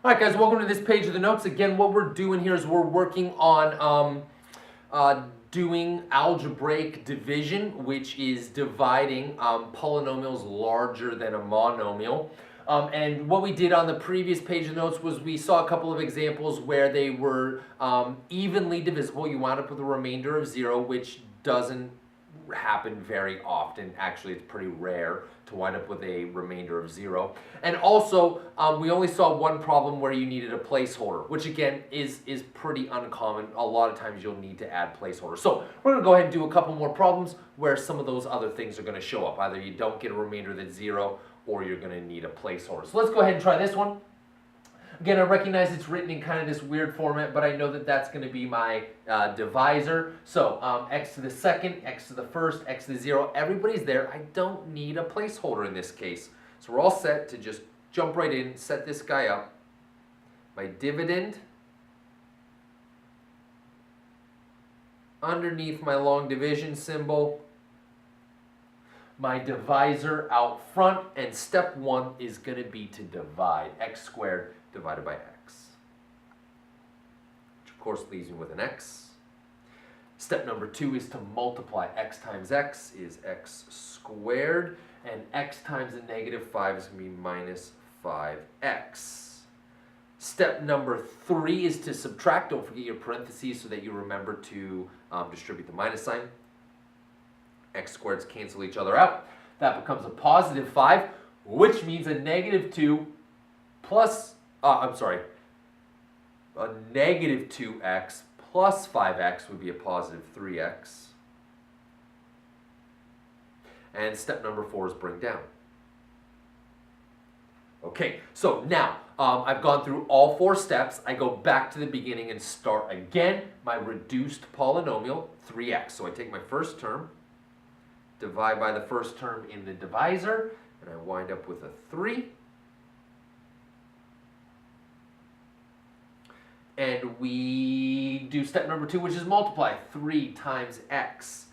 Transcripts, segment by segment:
All right, guys, welcome to this page of the notes. Again, what we're doing here is we're working on doing algebraic division, which is dividing polynomials larger than a monomial. And what we did on the previous page of notes was we saw a couple of examples where they were evenly divisible. You wound up with a remainder of 0, which doesn't happen very often. Actually, it's pretty rare to wind up with a remainder of 0. And also, we only saw one problem where you needed a placeholder, which again is pretty uncommon. A lot of times you'll need to add placeholders. So we're going to go ahead and do a couple more problems where some of those other things are going to show up. Either you don't get a remainder that's 0 or you're going to need a placeholder. So let's go ahead and try this one. Again, I recognize it's written in kind of this weird format, but I know that that's going to be my divisor. So x to the second, x to the first, x to the 0, everybody's there. I don't need a placeholder in this case. So we're all set to just jump right in, set this guy up. My dividend underneath my long division symbol. My divisor out front, and step 1 is going to be to divide x squared divided by x, which of course leaves me with an x. Step number 2 is to multiply. X times x is x squared, and x times a negative 5 is going to be minus 5x. Step number 3 is to subtract. Don't forget your parentheses so that you remember to distribute the minus sign. X squareds cancel each other out. That becomes a positive 5, which means a negative 2 plus, a negative 2x plus 5x would be a positive 3x. And step number 4 is bring down. Okay, so now I've gone through all 4 steps. I go back to the beginning and start again my reduced polynomial, 3x. So I take my first term, divide by the first term in the divisor, and I wind up with a 3. And we do step number 2, which is multiply. 3 times x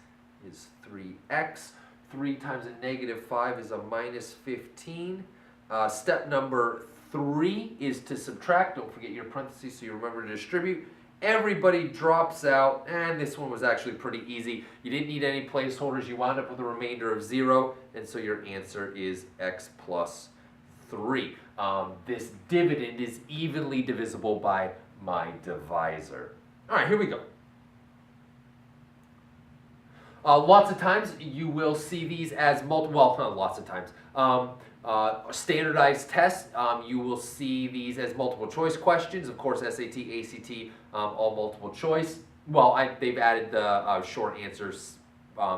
is 3x. 3 times a negative 5 is a minus 15. Step number 3 is to subtract. Don't forget your parentheses so you remember to distribute. Everybody drops out, and this one was actually pretty easy. You didn't need any placeholders. You wound up with a remainder of 0, and so your answer is x plus 3. This dividend is evenly divisible by my divisor. All right, here we go. Lots of times you will see these as multiple, well, lots of times. Standardized tests, you will see these as multiple choice questions. Of course, SAT, ACT, all multiple choice. Well, they've added the short answers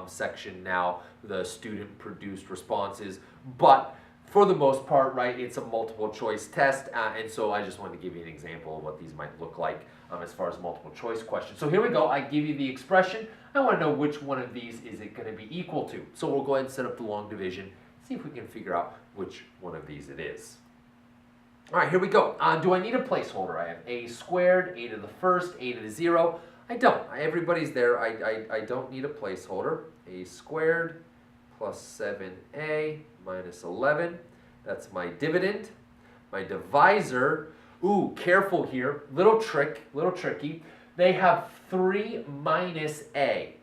section now, the student-produced responses. But for the most part, right, it's a multiple choice test. And so I just wanted to give you an example of what these might look like as far as multiple choice questions. So here we go. I give you the expression. I want to know which one of these is it going to be equal to. So we'll go ahead and set up the long division. See if we can figure out which one of these it is. All right, here we go. Do I need a placeholder? I have a squared, a to the first, a to the 0. I don't. Everybody's there. I don't need a placeholder. A squared plus 7a minus 11. That's my dividend. My divisor, ooh, careful here. Little tricky. They have 3 minus a.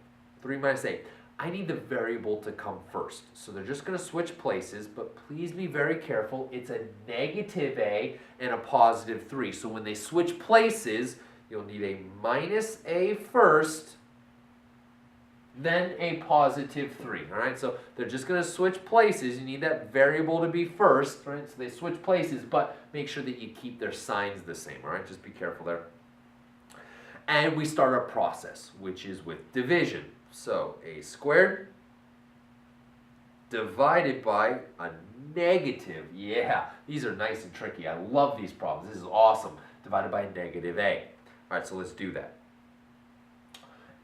3 minus a. I need the variable to come first. So they're just going to switch places, but please be very careful. It's a negative a and a positive 3. So when they switch places, you'll need a minus a first, then a positive 3. All right, so they're just going to switch places. You need that variable to be first, right? So they switch places, but make sure that you keep their signs the same. All right, just be careful there. And we start our process, which is with division. So a squared divided by a negative. Yeah, these are nice and tricky. I love these problems. This is awesome. Divided by a negative a. All right, so let's do that.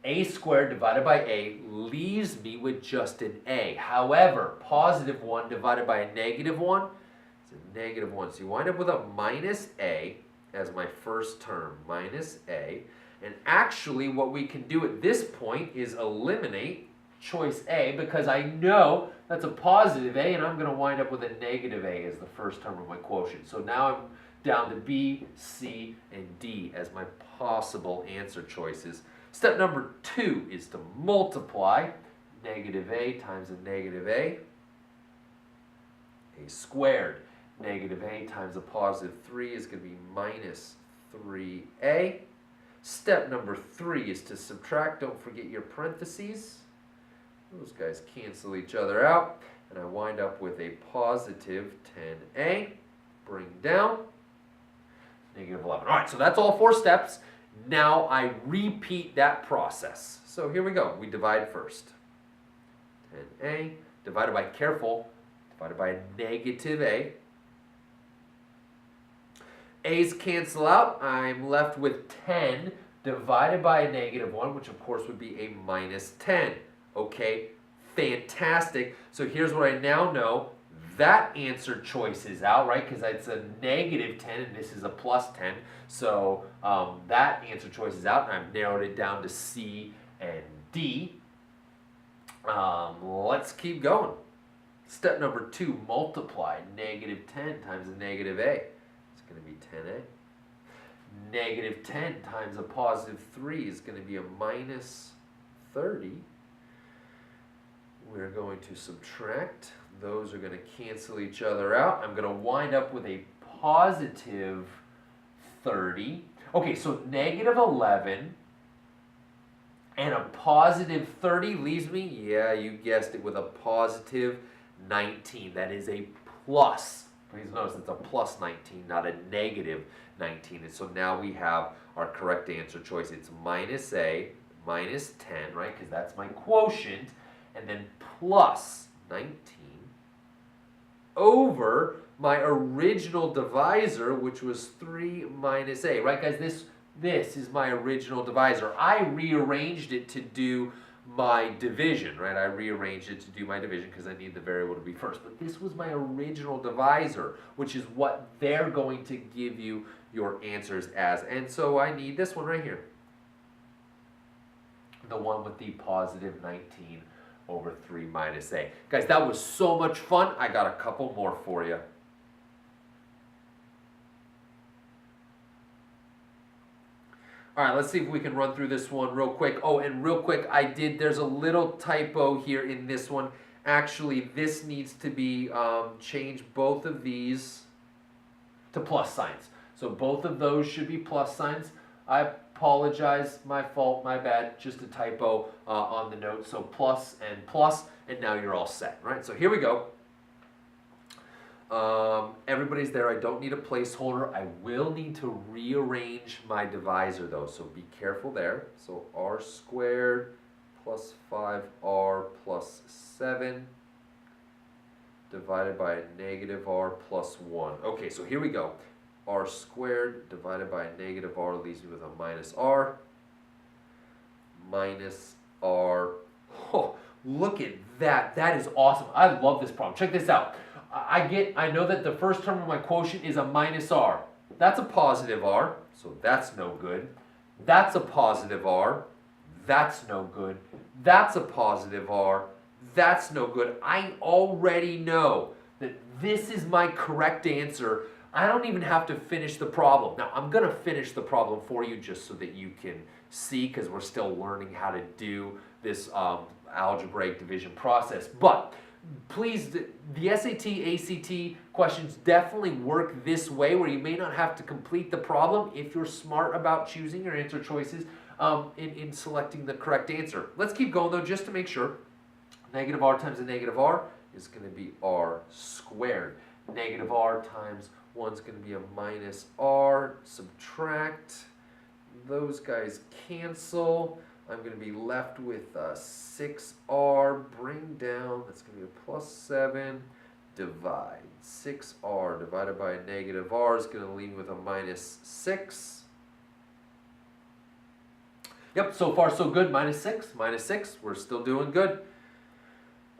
A squared divided by a leaves me with just an a. However, positive 1 divided by a negative 1 is a negative 1. So you wind up with a minus a as my first term, minus a. And actually what we can do at this point is eliminate choice A because I know that's a positive A, and I'm going to wind up with a negative A as the first term of my quotient. So now I'm down to B, C, and D as my possible answer choices. Step number 2 is to multiply negative A times a negative A squared. Negative A times a positive 3 is going to be minus 3A. Step number 3 is to subtract. Don't forget your parentheses. Those guys cancel each other out. And I wind up with a positive 10A. Bring down. Negative 11. All right, so that's all 4 steps. Now I repeat that process. So here we go. We divide first. 10A divided by, careful, divided by a negative A. A's cancel out. I'm left with 10 divided by a negative 1, which of course would be a minus 10. Okay, fantastic. So here's what I now know. That answer choice is out, right? Because it's a negative 10 and this is a plus 10. So that answer choice is out, and I've narrowed it down to C and D. Let's keep going. Step number 2, multiply negative 10 times a negative A. It's going to be 10A. Negative 10 times a positive 3 is going to be a minus 30. We're going to subtract. Those are going to cancel each other out. I'm going to wind up with a positive 30. Okay, so negative 11 and a positive 30 leaves me, yeah, you guessed it, with a positive 19. That is a plus. Please notice it's a plus 19, not a negative 19. And so now we have our correct answer choice. It's minus A, minus 10, right? Because that's my quotient. And then plus 19 over my original divisor, which was 3 minus A. Right, guys? This is my original divisor. I rearranged it to do my division, right? I rearranged it to do my division because I need the variable to be first. But this was my original divisor, which is what they're going to give you your answers as. And so I need this one right here. The one with the positive 19 over 3 minus A. Guys, that was so much fun. I got a couple more for you. All right, let's see if we can run through this one real quick. Oh, and real quick, there's a little typo here in this one. Actually, this needs to be changed, both of these to plus signs. So both of those should be plus signs. I apologize, my fault, my bad, just a typo on the note. So plus, and now you're all set, right? So here we go. Everybody's there. I don't need a placeholder. I will need to rearrange my divisor though, so be careful there. So r squared plus 5r plus 7 divided by a negative r plus 1. Okay, so here we go. R squared divided by a negative r leaves me with a minus r. Minus r. Oh, look at that. That is awesome. I love this problem. Check this out. I know that the first term of my quotient is a minus r. That's a positive r, so that's no good. That's a positive r. That's no good. That's a positive r. That's no good. I already know that this is my correct answer. I don't even have to finish the problem. Now, I'm going to finish the problem for you just so that you can see, because we're still learning how to do this algebraic division process. But please, the SAT, ACT questions definitely work this way, where you may not have to complete the problem if you're smart about choosing your answer choices in selecting the correct answer. Let's keep going though, just to make sure. Negative r times a negative r is going to be r squared. Negative r times 1 is going to be a minus r. Subtract. Those guys cancel. I'm going to be left with 6r. Bring down. That's going to be a plus 7. Divide. 6r divided by a negative r is going to leave me with a minus 6. Yep, so far so good. Minus 6. Minus 6. We're still doing good.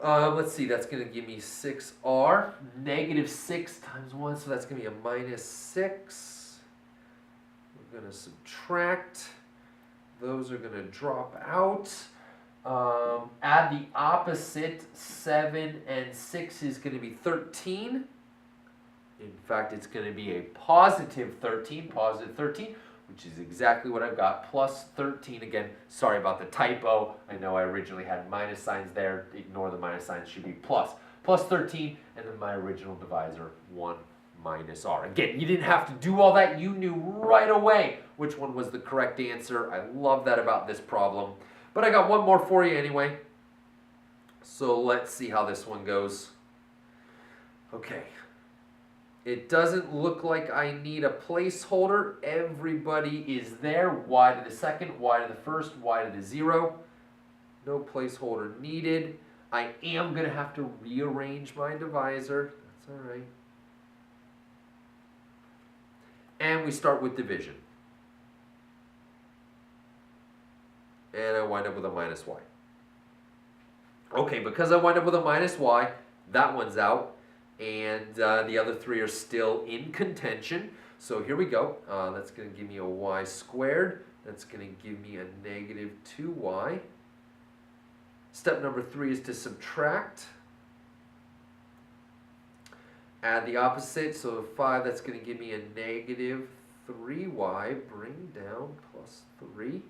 Let's see, that's going to give me 6r. Negative 6 times 1, so that's going to be a minus 6. We're going to subtract. Those are going to drop out. Add the opposite. 7 and 6 is going to be 13. In fact, it's going to be a positive 13, which is exactly what I've got, plus 13. Again, sorry about the typo. I know I originally had minus signs there. Ignore the minus signs, should be plus. Plus 13, and then my original divisor, 1 minus r. Again, you didn't have to do all that. You knew right away which one was the correct answer. I love that about this problem. But I got one more for you anyway. So let's see how this one goes. Okay. It doesn't look like I need a placeholder. Everybody is there. Y to the second, y to the first, y to the 0. No placeholder needed. I am going to have to rearrange my divisor. That's all right. And we start with division. And I wind up with a minus y. Okay, because I wind up with a minus y, that one's out. And the other three are still in contention. So here we go. That's going to give me a y squared. That's going to give me a negative 2y. Step number 3 is to subtract. Add the opposite. So 5, that's going to give me a negative 3y. Bring down plus 3.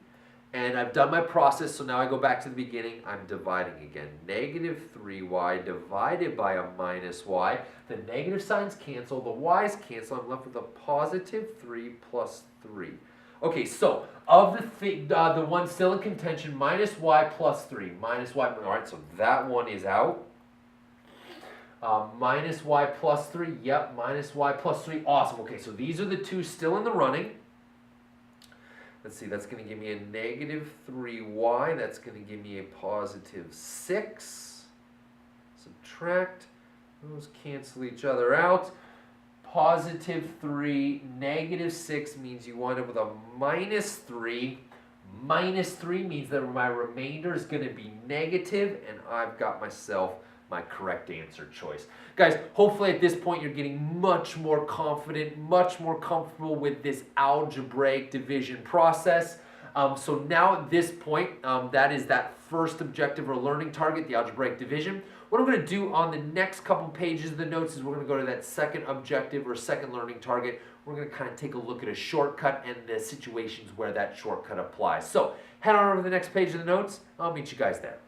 And I've done my process, so now I go back to the beginning. I'm dividing again. Negative 3y divided by a minus y. The negative signs cancel, the y's cancel. I'm left with a positive 3 plus 3. Okay, so of the one still in contention, minus y plus 3. Minus y, all right, so that one is out. Minus y plus 3, yep, minus y plus 3, awesome. Okay, so these are the two still in the running. Let's see, that's going to give me a negative 3y. That's going to give me a positive 6. Subtract. Those cancel each other out. Positive 3, negative 6 means you wind up with a minus 3. Minus 3 means that my remainder is going to be negative, and I've got myself my correct answer choice. Guys, hopefully at this point you're getting much more confident, much more comfortable with this algebraic division process. So now at this point, that is that first objective or learning target, the algebraic division. What I'm going to do on the next couple pages of the notes is we're going to go to that second objective or second learning target. We're going to kind of take a look at a shortcut and the situations where that shortcut applies. So head on over to the next page of the notes. I'll meet you guys there.